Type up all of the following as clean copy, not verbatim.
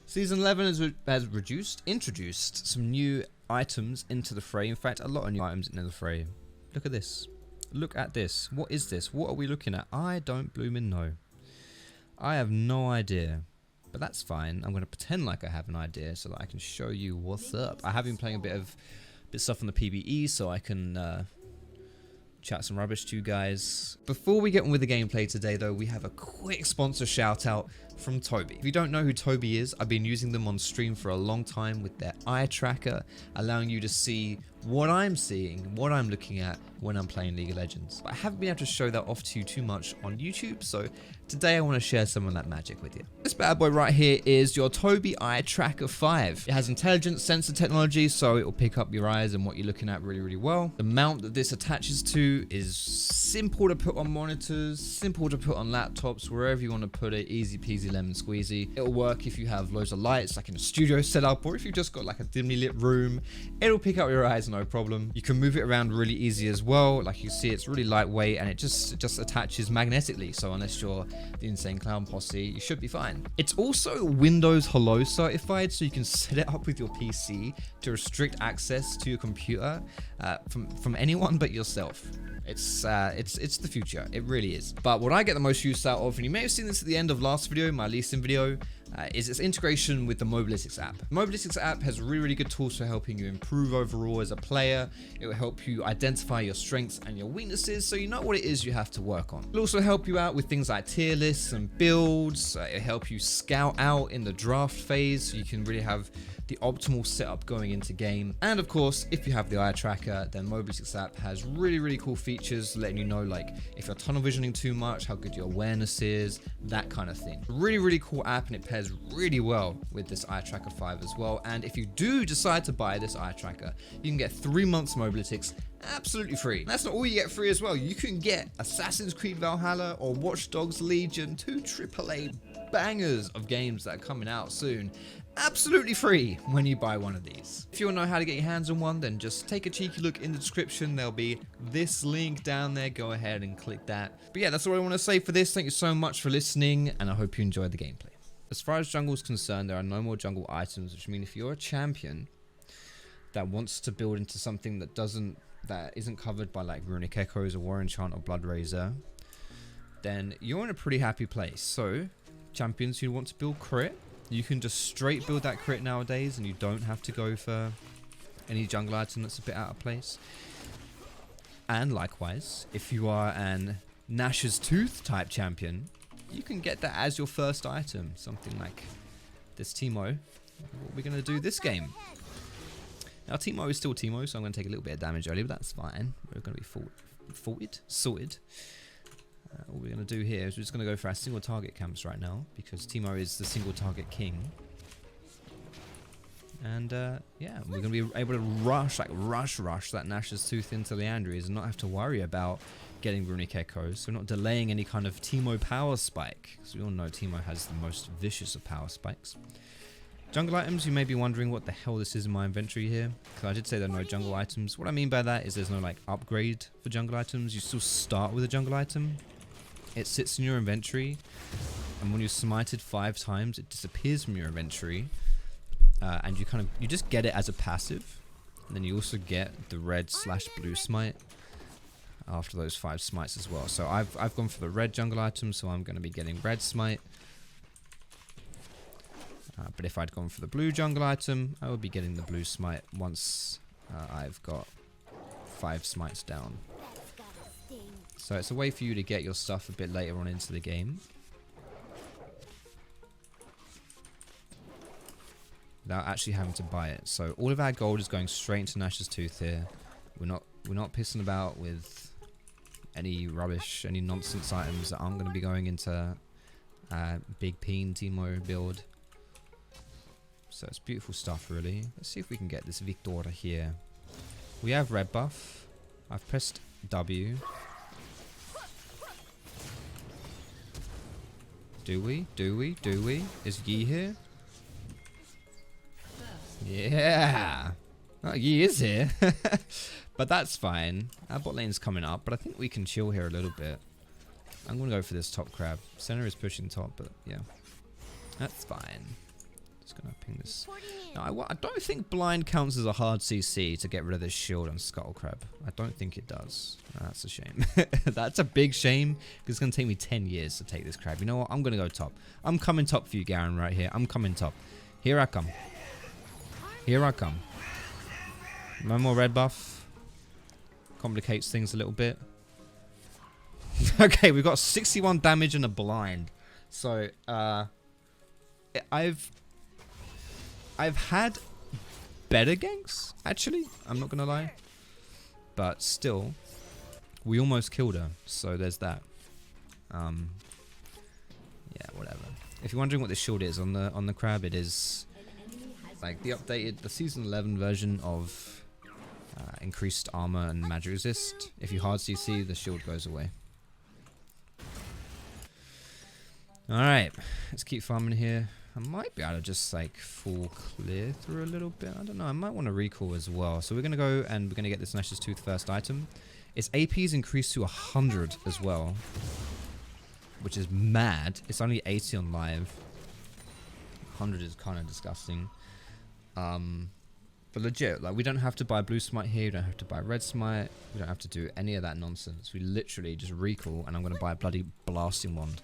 Season 11 has introduced some new items into the fray. In fact, a lot of new items into the fray. Look at this. Look at this. What is this? What are we looking at? I don't blooming know. I have no idea. But that's fine. I'm going to pretend like I have an idea so that I can show you what's up. I have been playing a bit stuff on the PBE so I can chat some rubbish to you guys. Before we get on with the gameplay today though, we have a quick sponsor shout out from Tobii. If you don't know who Tobii is, I've been using them on stream for a long time with their eye tracker, allowing you to see what I'm seeing, what I'm looking at when I'm playing League of Legends. But I haven't been able to show that off to you too much on YouTube, so today I want to share some of that magic with you. This bad boy right here is your Tobii Eye Tracker 5. It has intelligent sensor technology, so it will pick up your eyes and what you're looking at really, really well. The mount that this attaches to is simple to put on monitors, simple to put on laptops, wherever you want to put it, easy peasy lemon squeezy. It'll work if you have loads of lights, like in a studio setup, or if you've just got like a dimly lit room, it'll pick up your eyes no problem. You can move it around really easy as well. Like you see, it's really lightweight and it just attaches magnetically. So unless you're the Insane Clown Posse, you should be fine. It's also Windows Hello certified, so you can set it up with your PC to restrict access to your computer from anyone but yourself. It's the future. It really is. But what I get the most use out of, and you may have seen this at the end of last video, my leasing video, is its integration with the Mobalytics app. The Mobalytics app has really, really good tools for helping you improve overall as a player. It will help you identify your strengths and your weaknesses, so you know what it is you have to work on. It'll also help you out with things like tier lists and builds. It'll help you scout out in the draft phase, so you can really have the optimal setup going into game. And of course, if you have the eye tracker, then Mobalytics app has really, really cool features letting you know like if you're tunnel visioning too much, how good your awareness is, that kind of thing. Really, really cool app, and it pairs really well with this eye tracker 5 as well. And if you do decide to buy this eye tracker, you can get 3 months Mobalytics absolutely free. And that's not all you get free as well. You can get Assassin's Creed Valhalla or Watch Dogs Legion, 2 AAA bangers of games that are coming out soon, absolutely free when you buy one of these. If you want to know how to get your hands on one, then just take a cheeky look in the description. There'll be this link down there. Go ahead and click that. But yeah, that's all I want to say for this. Thank you so much for listening, and I hope you enjoyed the gameplay. As far as jungle is concerned, there are no more jungle items, which mean if you're a champion that wants to build into something that isn't covered by like Runic Echoes or War Enchant or Blood Razor, then you're in a pretty happy place. So champions who want to build crit, you can just straight build that crit nowadays, and you don't have to go for any jungle item that's a bit out of place. And likewise, if you are an Nashor's Tooth type champion, you can get that as your first item. Something like this Teemo, what we're going to do this game. Now Teemo is still Teemo, so I'm going to take a little bit of damage early, but that's fine. We're going to be sorted. What we're going to do here is we're just going to go for our single target camps right now, because Teemo is the single target king. And yeah, we're going to be able to rush that Nashor's Tooth into Liandry and not have to worry about getting Runic Echoes. So we're not delaying any kind of Teemo power spike, because we all know Teemo has the most vicious of power spikes. Jungle items, you may be wondering what the hell this is in my inventory here, because I did say there are no jungle items. What I mean by that is there's no like upgrade for jungle items. You still start with a jungle item. It sits in your inventory, and when you're smited 5 times, it disappears from your inventory, and you just get it as a passive. And then you also get the red/blue smite after those 5 smites as well. So I've gone for the red jungle item, so I'm going to be getting red smite. But if I'd gone for the blue jungle item, I would be getting the blue smite once I've got 5 smites down. So it's a way for you to get your stuff a bit later on into the game, without actually having to buy it. So all of our gold is going straight into Nashor's Tooth here. We're not pissing about with any rubbish, any nonsense items that aren't going to be going into Big Peen Teemo build. So it's beautiful stuff, really. Let's see if we can get this Victor here. We have red buff. I've pressed W. Do we? Is Yi here? Yeah! Oh, Yi is here. But that's fine. Our bot lane's coming up, but I think we can chill here a little bit. I'm going to go for this top crab. Center is pushing top, but yeah. That's fine. Just gonna ping this. Now, I don't think blind counts as a hard CC to get rid of this shield on Scuttle Crab. I don't think it does. That's a shame. That's a big shame because it's gonna take me 10 years to take this crab. You know what? I'm gonna go top. I'm coming top for you, Garen, right here. I'm coming top. Here I come. Here I come. No more red buff. Complicates things a little bit. Okay, we've got 61 damage and a blind. So, I've had better ganks, actually. I'm not gonna lie, but still, we almost killed her. So there's that. Yeah, whatever. If you're wondering what this shield is on the crab, it is like the season 11 version of increased armor and magic resist. If you hard CC, the shield goes away. All right, let's keep farming here. I might be able to just like full clear through a little bit. I don't know. I might want to recall as well. So we're going to go and we're going to get this Nashor's Tooth first item. Its AP is increased to 100 as well, which is mad. It's only 80 on live. 100 is kind of disgusting. But legit, like we don't have to buy blue smite here. We don't have to buy red smite. We don't have to do any of that nonsense. We literally just recall and I'm going to buy a bloody blasting wand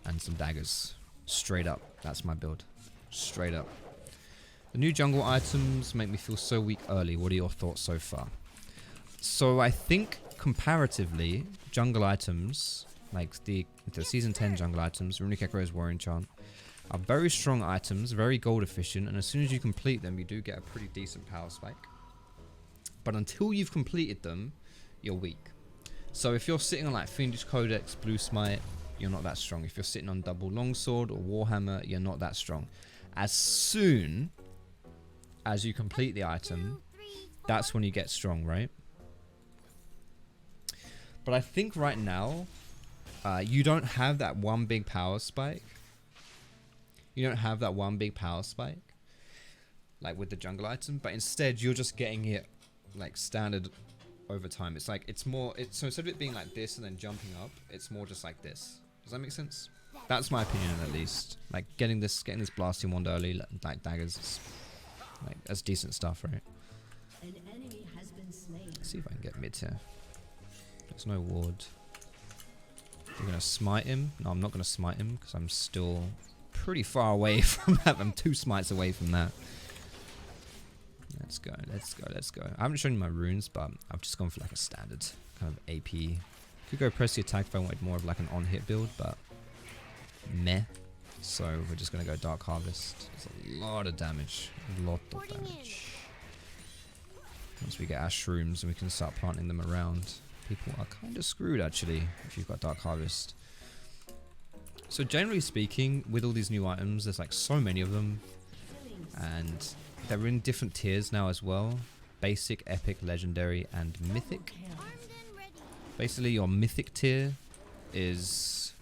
and some daggers. Straight up. That's my build. Straight up. The new jungle items make me feel so weak early. What are your thoughts so far? So I think comparatively, jungle items, like the season 10 jungle items, Runic Echo's Warrior Enchant, are very strong items, very gold efficient, and as soon as you complete them, you do get a pretty decent power spike. But until you've completed them, you're weak. So if you're sitting on like Fiendish Codex, Blue Smite, you're not that strong. If you're sitting on double longsword or warhammer, you're not that strong. As soon as you complete the item, that's when you get strong, right? But I think right now, you don't have that one big power spike. You don't have that one big power spike, like with the jungle item, but instead you're just getting it like standard over time. It's like, so instead of it being like this and then jumping up, it's more just like this. Does that make sense? That's my opinion, at least. Like getting this blasting wand early, like daggers, that's decent stuff, right? An enemy has been slain. Let's see if I can get mid here. There's no ward. We're gonna smite him. No, I'm not gonna smite him because I'm still pretty far away from that. I'm 2 smites away from that. Let's go, let's go, let's go. I haven't shown you my runes, but I've just gone for like a standard kind of AP. Could go press the attack if I wanted more of like an on-hit build, but meh. So we're just going to go Dark Harvest. It's a lot of damage. A lot of damage. Once we get our shrooms and we can start planting them around, people are kind of screwed actually if you've got Dark Harvest. So generally speaking, with all these new items, there's like so many of them. And they're in different tiers now as well. Basic, epic, legendary, and mythic. Basically, your mythic tier is...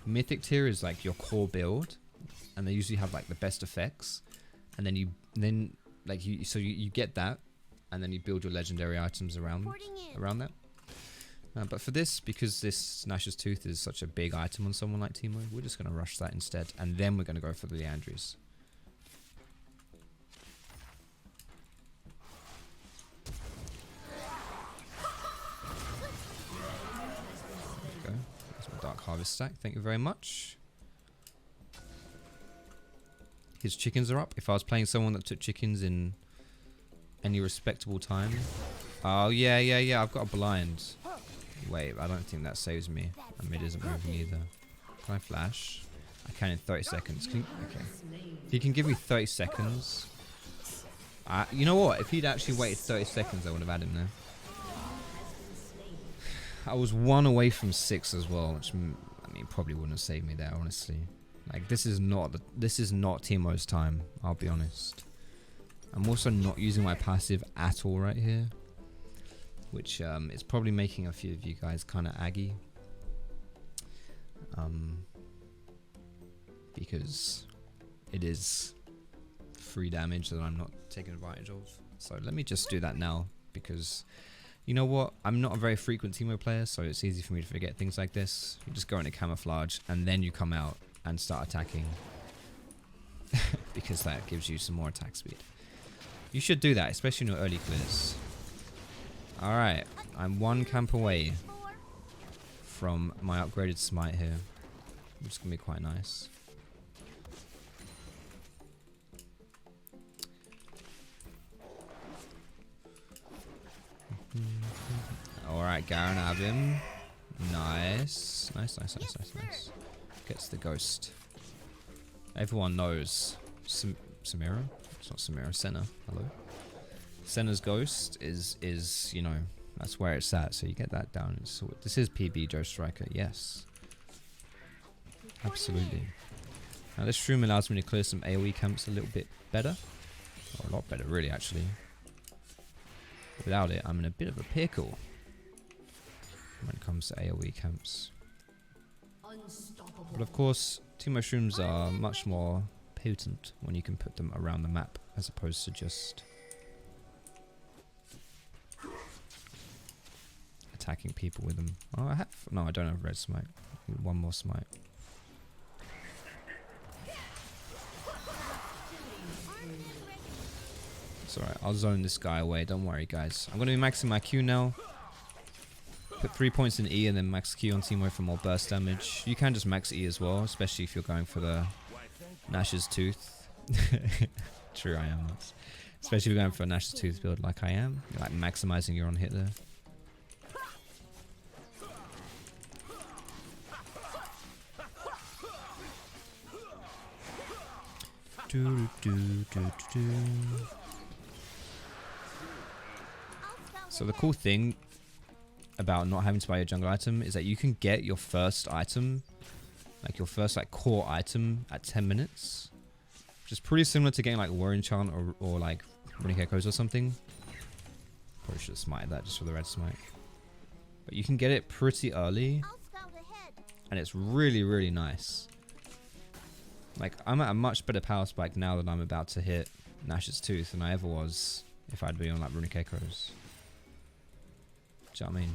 Mythic tier is like your core build. And they usually have like the best effects. And then you get that. And then you build your legendary items around that. But for this, because this Nashor's Tooth is such a big item on someone like Teemo, we're just going to rush that instead. And then we're going to go for the Liandrys. There we go. That's my Dark Harvest stack. Thank you very much. His chickens are up. If I was playing someone that took chickens in any respectable time. Oh, yeah. I've got a blind. Wait, I don't think that saves me. And mid isn't moving either. Can I flash? I can in 30 seconds. Okay. If you can give me 30 seconds. You know what? If he'd actually waited 30 seconds, I would have had him there. I was 1 away from 6 as well, which I mean probably wouldn't have saved me there, honestly. Like this is not Teemo's time, I'll be honest. I'm also not using my passive at all right here, which is probably making a few of you guys kind of aggy. Because it is free damage that I'm not taking advantage of. So let me just do that now, because you know what? I'm not a very frequent Teemo player, so it's easy for me to forget things like this. You just go into camouflage and then you come out and start attacking. Because that gives you some more attack speed. You should do that, especially in your early clears. Alright, I'm one camp away from my upgraded smite here, which is going to be quite nice. Alright, Garen Abim. Nice. Nice. Gets the ghost. Everyone knows Samira. It's not Samira, Senna. Hello. Senna's ghost is you know, that's where it's at. So you get that down. So this is PB Joe Striker. Yes. Absolutely. Now this shroom allows me to clear some AoE camps a little bit better. Or a lot better, really, actually. Without it, I'm in a bit of a pickle when it comes to AoE camps. But of course, Teemo shrooms are much more potent when you can put them around the map as opposed to just attacking people with them. Oh, I have. No, I don't have red smite. One more smite. It's alright, I'll zone this guy away. Don't worry, guys. I'm going to be maxing my Q now. Put 3 points in E and then max Q on Teemo for more burst damage. You can just max E as well, especially if you're going for the Nash's Tooth. True, I am. Especially if you're going for a Nash's Tooth build like I am. You're like maximizing your on hit there. So the cool thing about not having to buy a jungle item is that you can get your first item, like your first like core item at 10 minutes. Which is pretty similar to getting like War Enchant or like Runic Echoes or something. Probably should have smited that just for the red smite. But you can get it pretty early. And it's really, really nice. Like, I'm at a much better power spike now that I'm about to hit Nash's Tooth than I ever was if I'd be on like Runic Echoes. Do you know what I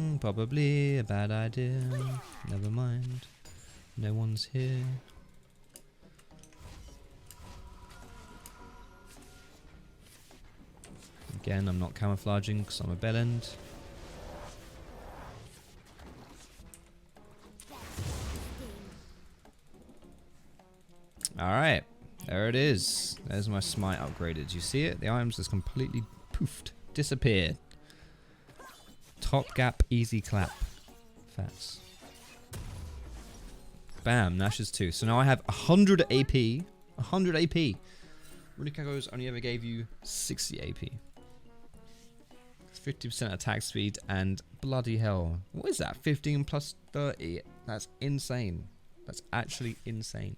mean? Probably a bad idea. Never mind. No one's here. Again, I'm not camouflaging because I'm a bellend. Alright, there it is. There's my smite upgraded. Do you see it? The items just completely poofed, disappeared. Top gap, easy clap. Facts. Bam, Nash's Tooth. So now I have 100 AP. 100 AP. Runic Echoes only ever gave you 60 AP. 50% attack speed and bloody hell. What is that? 15 plus 30. That's insane. That's actually insane.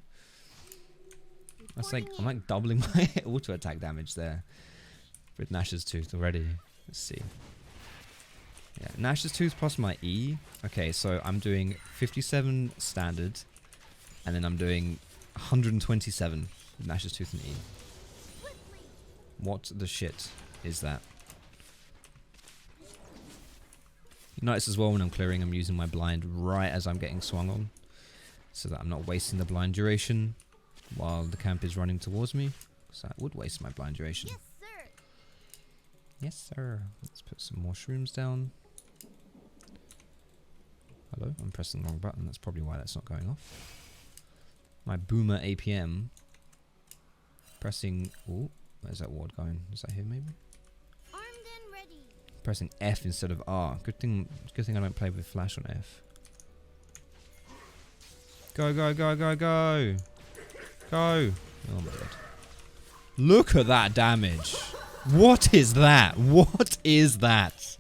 That's like, I'm like doubling my auto attack damage there with Nash's Tooth already. Let's see. Yeah, Nash's Tooth plus my E. Okay, so I'm doing 57 standard and then I'm doing 127 with Nash's Tooth and E. What the shit is that? You notice as well when I'm clearing, I'm using my blind right as I'm getting swung on, so that I'm not wasting the blind duration while the camp is running towards me. So that would waste my blind duration. Yes, sir. Yes, sir. Let's put some more shrooms down. Hello, I'm pressing the wrong button. That's probably why that's not going off. My boomer APM. Pressing. Oh, where's that ward going? Is that here maybe? Armed and ready. Pressing F instead of R. Good thing I don't play with flash on F. Go, go, go, go, go! Go! Oh my god. Look at that damage! What is that? What is that?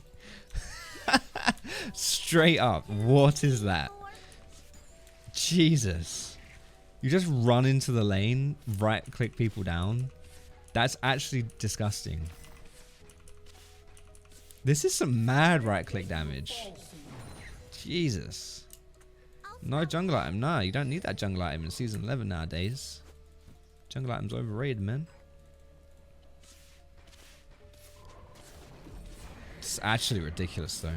Straight up, what is that? Jesus. You just run into the lane, right click people down. That's actually disgusting. This is some mad right click damage. Jesus. No jungle item. No, you don't need that jungle item in season 11 nowadays. Jungle item's overrated, man. It's actually ridiculous though.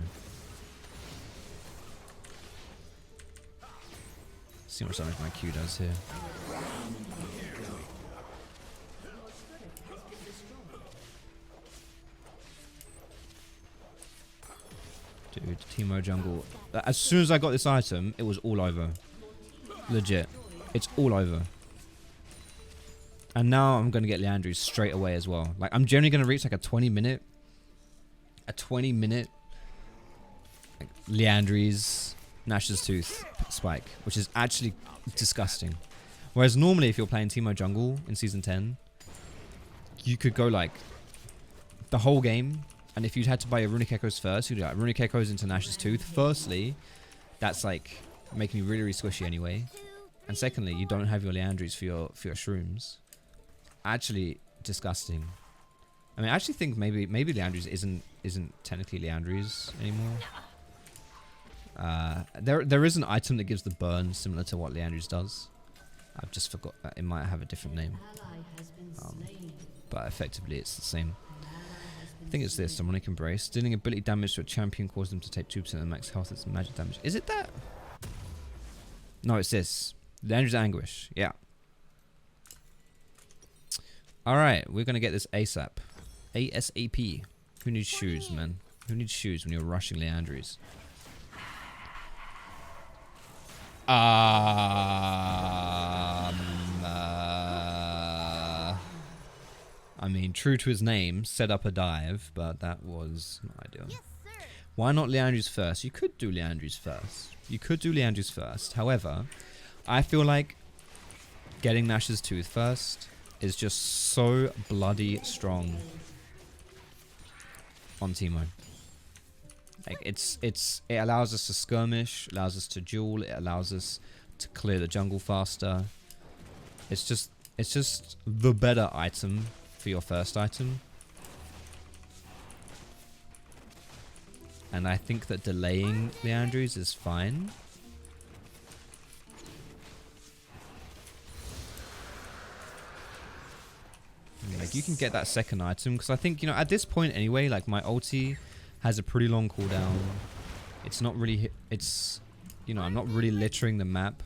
See how much damage my Q does here. Dude, Teemo Jungle. As soon as I got this item, it was all over. Legit. It's all over. And now I'm going to get Liandry straight away as well. Like, I'm generally going to reach like a 20 minute like, Liandry's Nash's Tooth spike, which is actually disgusting. Whereas normally if you're playing Teemo Jungle in Season 10, you could go like the whole game, and if you'd had to buy your Runic Echoes first, you'd do like Runic Echoes into Nash's Tooth. Firstly, that's like making you really, really squishy anyway. And secondly, you don't have your Liandrys for your shrooms. Actually disgusting. I mean, I actually think maybe Liandry's isn't technically Liandry's anymore. There is an item that gives the burn similar to what Liandry's does. I've just forgot that it might have a different name. But effectively it's the same. I think it's this, Demonic Embrace. Dealing ability damage to a champion causes them to take 2% of the max health as magic damage. Is it that? No, it's this. Liandry's Anguish. Yeah. Alright, we're going to get this ASAP. ASAP. Who needs shoes, man? Who needs shoes when you're rushing Liandry's? I mean, true to his name, set up a dive, but that was not ideal. Yes, sir. Why not Liandry's first? You could do Liandry's first. You could do Liandry's first. However, I feel like getting Nash's Tooth first is just so bloody strong on Teemo. Like it allows us to skirmish, allows us to duel, it allows us to clear the jungle faster. It's just the better item for your first item. And I think that delaying Liandry's is fine. Like, you can get that second item, because I think, you know, at this point anyway, like, my ulti has a pretty long cooldown. It's not really, it's, you know, I'm not really littering the map.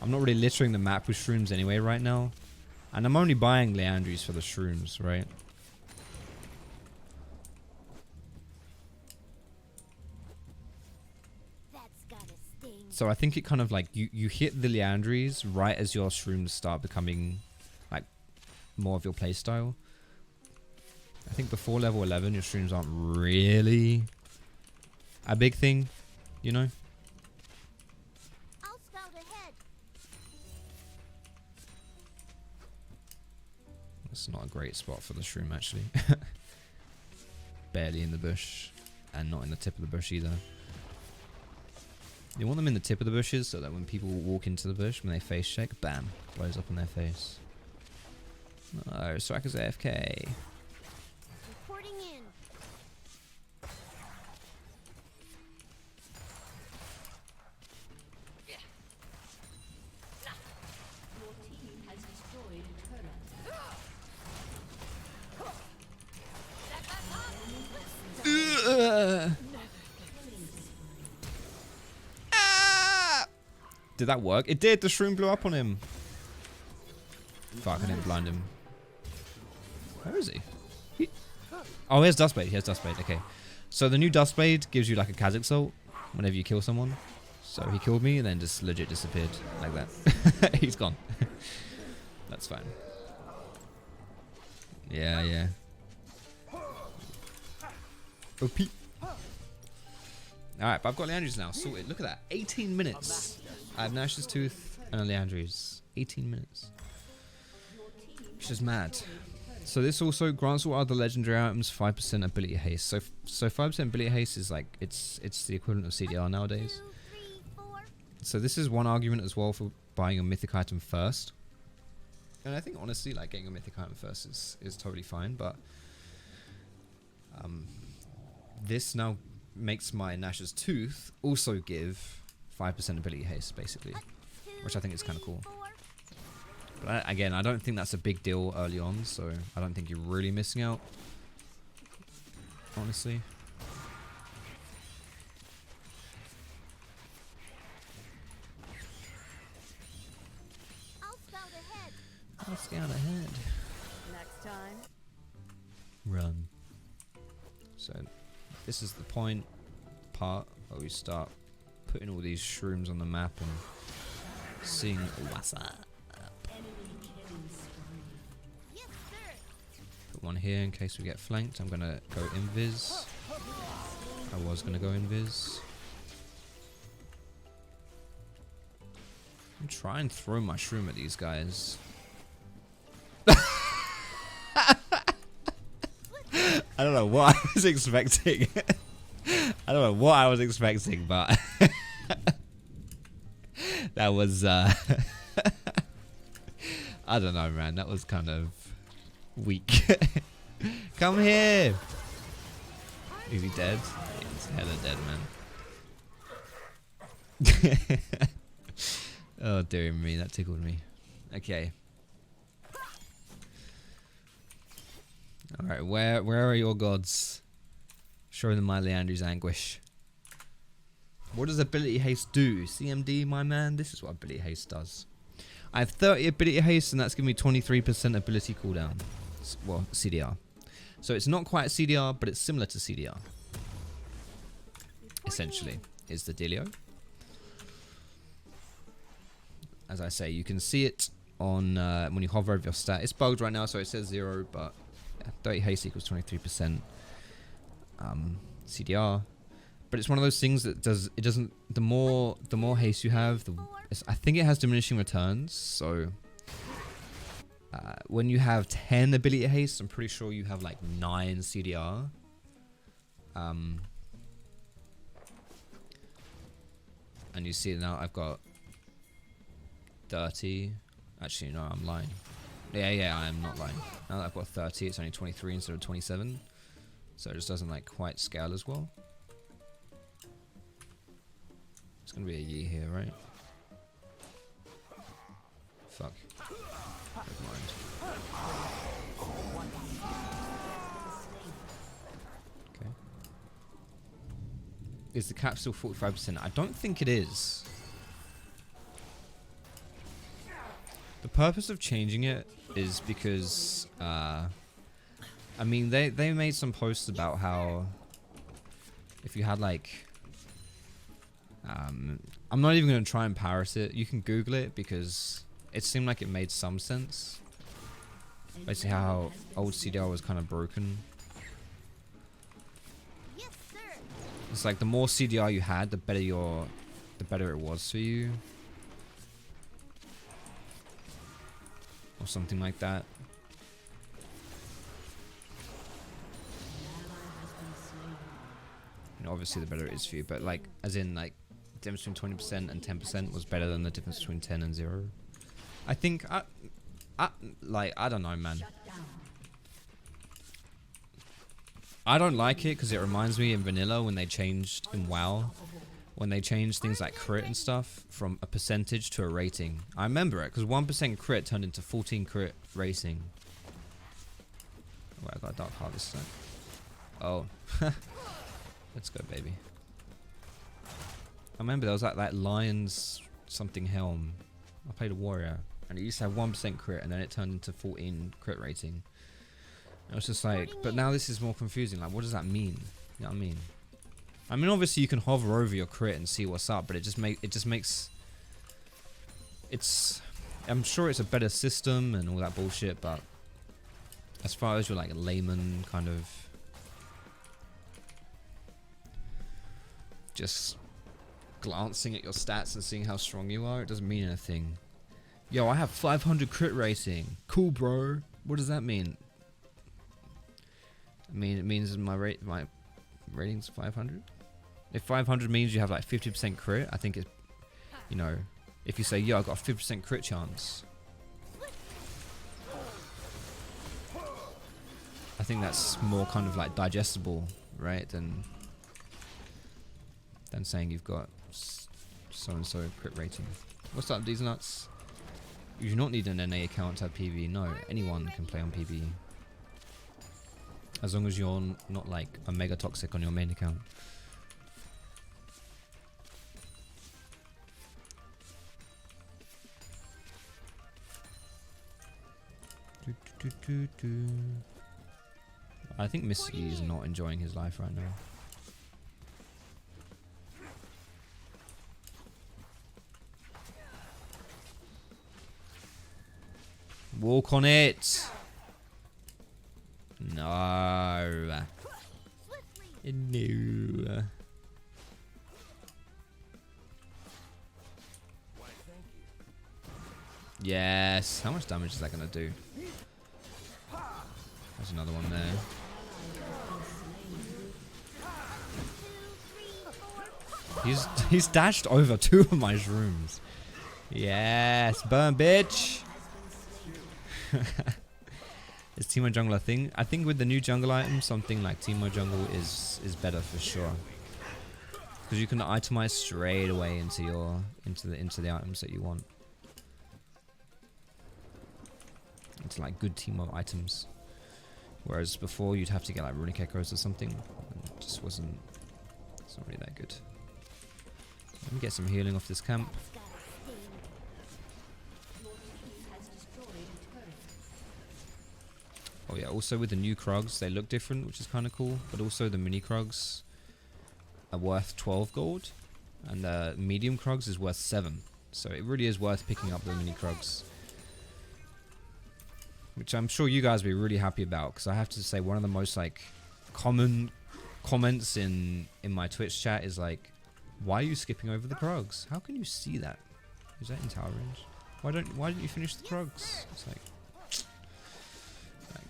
I'm not really littering the map with shrooms anyway right now. And I'm only buying Liandry's for the shrooms, right? So I think it kind of like, you hit the Liandry's right as your shrooms start becoming like more of your playstyle. I think before level 11 your shrooms aren't really a big thing, you know? I'll scout ahead. It's not a great spot for the shroom actually. Barely in the bush, and not in the tip of the bush either. You want them in the tip of the bushes so that when people walk into the bush, when they face check, bam, blows up on their face. No, Striker's AFK. Reporting in. Your team has destroyed a turret. Did that work? It did! The shroom blew up on him. Fuck, I didn't blind him. Where is he? Oh, he has Dustblade. He has Dustblade. Okay. So the new Dustblade gives you like a Kha'Zix ult whenever you kill someone. So he killed me and then just legit disappeared like that. He's gone. That's fine. Yeah, yeah. OP. Alright, but I've got Liandry's now. Sorted. Look at that. 18 minutes. I have Nash's Tooth and a Liandry's. 18 minutes. Which is mad. So this also grants all other legendary items 5% ability haste. So 5% ability haste is like, it's the equivalent of CDR nowadays. 2, 3, 4. So this is one argument as well for buying a mythic item first. And I think honestly, like, getting a mythic item first is totally fine, but this now makes my Nash's Tooth also give 5% ability haste, basically, which I think is kind of cool. 4. But again, I don't think that's a big deal early on, so I don't think you're really missing out. Honestly. I'll scout ahead. I'll scout ahead. Next time. Run. So this is the part where we start putting all these shrooms on the map and seeing what's up. Yes, sir. Put one here in case we get flanked. I'm gonna go invis. I was gonna go invis. I'm trying to throw my shroom at these guys. I don't know what I was expecting. I don't know what I was expecting, but that was I don't know, man. That was kind of weak. Come here. Is he dead? He's hella dead, man. Oh dear me, that tickled me. Okay. Alright, where are your gods? Show them my Liandry's Anguish. What does ability haste do? CMD, my man? This is what ability haste does. I have 30 ability haste and that's giving me 23% ability cooldown. Well, CDR. So it's not quite CDR, but it's similar to CDR. Essentially, is the dealio. As I say, you can see it on when you hover over your stat. It's bugged right now, so it says 0, but 30 haste equals 23% CDR. But it's one of those things that doesn't. The more haste you have, I think it has diminishing returns. So when you have 10 ability haste, I'm pretty sure you have like 9 CDR. And you see it now. I've got 30. Actually, no, I'm lying. Yeah, I am not lying. Now that I've got 30, it's only 23 instead of 27. So it just doesn't like quite scale as well. It's gonna be a year here, right? Fuck. Never mind. Okay. Is the cap still 45%? I don't think it is. The purpose of changing it is because, I mean, they made some posts about how if you had like, I'm not even going to try and parrot it. You can Google it because it seemed like it made some sense. Basically how old CDR was kind of broken. Yes, sir. It's like the more CDR you had, the better it was for you. Or something like that. You know, obviously the better it is for you, but like, as in like, the difference between 20% and 10% was better than the difference between 10 and 0. I think, I don't know, man. I don't like it because it reminds me in vanilla when they changed in WoW, when they changed things like crit and stuff from a percentage to a rating. I remember it because 1% crit turned into 14 crit rating. Oh, I got a Dark Harvest set. Oh. Let's go, baby. I remember there was like that Lion's something helm. I played a warrior and it used to have 1% crit and then it turned into 14 crit rating. I was just like, but now this is more confusing. Like, what does that mean? You know what I mean? I mean, obviously you can hover over your crit and see what's up, but it just makes. It's. I'm sure it's a better system and all that bullshit, but as far as your like layman kind of just glancing at your stats and seeing how strong you are, it doesn't mean anything. Yo, I have 500 crit rating. Cool, bro. What does that mean? I mean, it means my rating's 500. If 500 means you have like 50% crit, I think it's, you know, if you say, yo, I got a 50% crit chance, I think that's more kind of like digestible, right? Than saying you've got so and so crit rating. What's up, these nuts? You do not need an NA account to have PvE. No, anyone can play on PvE. As long as you're not like a mega toxic on your main account. I think Misty is not enjoying his life right now. Walk on it. No. No. Yes. How much damage is that going to do? There's another one there. He's dashed over 2 of my shrooms. Yes. Burn, bitch. Is Teemo Jungle a thing? I think with the new jungle item, something like Teemo Jungle is better for sure. Because you can itemize straight away into the items that you want. Into like good Teemo items. Whereas before you'd have to get like runic echoes or something. And it just wasn't. It's not really that good. Let me get some healing off this camp. Oh yeah, also with the new Krugs, they look different, which is kind of cool. But also the mini Krugs are worth 12 gold. And the medium Krugs is worth 7. So it really is worth picking up the mini Krugs. Which I'm sure you guys will be really happy about. Because I have to say, one of the most like common comments in my Twitch chat is like, why are you skipping over the Krugs? How can you see that? Is that in tower range? Why didn't you finish the Krugs? It's like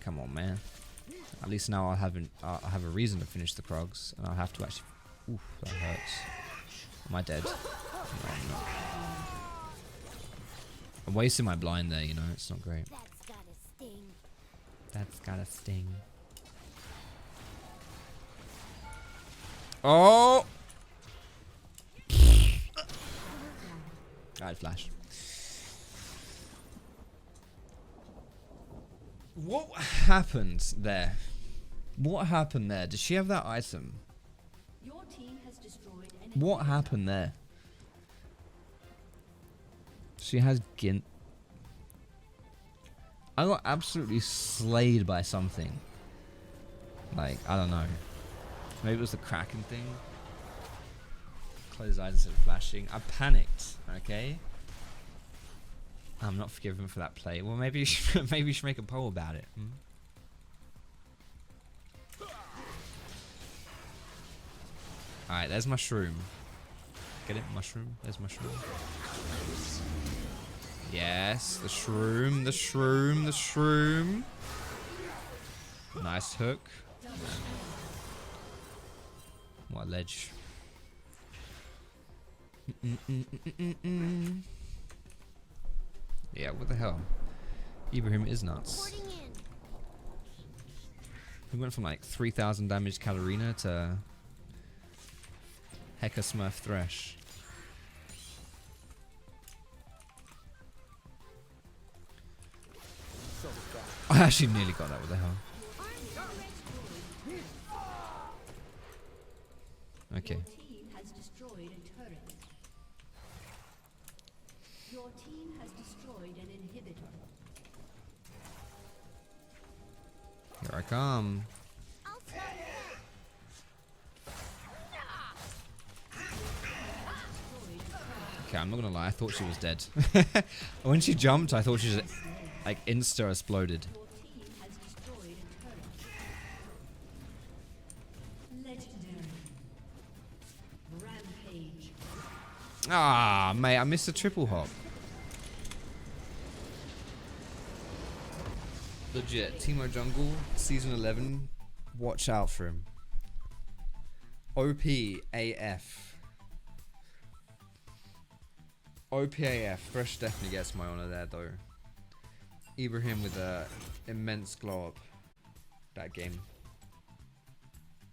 come on, man. At least now I'll have a reason to finish the Krugs, and I'll have to actually. Oof, that hurts. Am I dead? No, I'm not. I'm wasting my blind there, you know. It's not great. That's gotta sting. That's gotta sting. Oh! I had flash. What happened there? What happened there? Did she have that item? Your team has destroyed an What happened there? She has Gint. I got absolutely slayed by something. Like, I don't know. Maybe it was the Kraken thing. Close his eyes instead of flashing. I panicked, okay? I'm not forgiven for that play. Well, maybe you should, maybe you should make a poll about it. Hmm? Alright, there's my shroom. Get it? Mushroom? There's my shroom. Yes, the shroom, the shroom, the shroom. Nice hook. What a ledge. Yeah, what the hell? Ibrahim is nuts. Porting in. We went from like 3,000 damage Katarina to Heka Smurf Thresh. I actually nearly got that, what the hell? Okay. Your team has destroyed a turret. Your team has destroyed an inhibitor. Here I come. I'll stop Okay, I'm not gonna lie, I thought she was dead. When she jumped, I thought she just like insta exploded. Your team has destroyed a turret. Legendary. Rampage. Ah, mate, I missed a triple hop. Legit, Teemo Jungle, Season 11. Watch out for him. OP AF. OP AF. Fresh definitely gets my honor there, though. Ibrahim with a immense glow up. That game.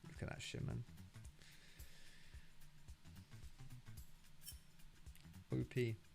Look at that shit, man. OP.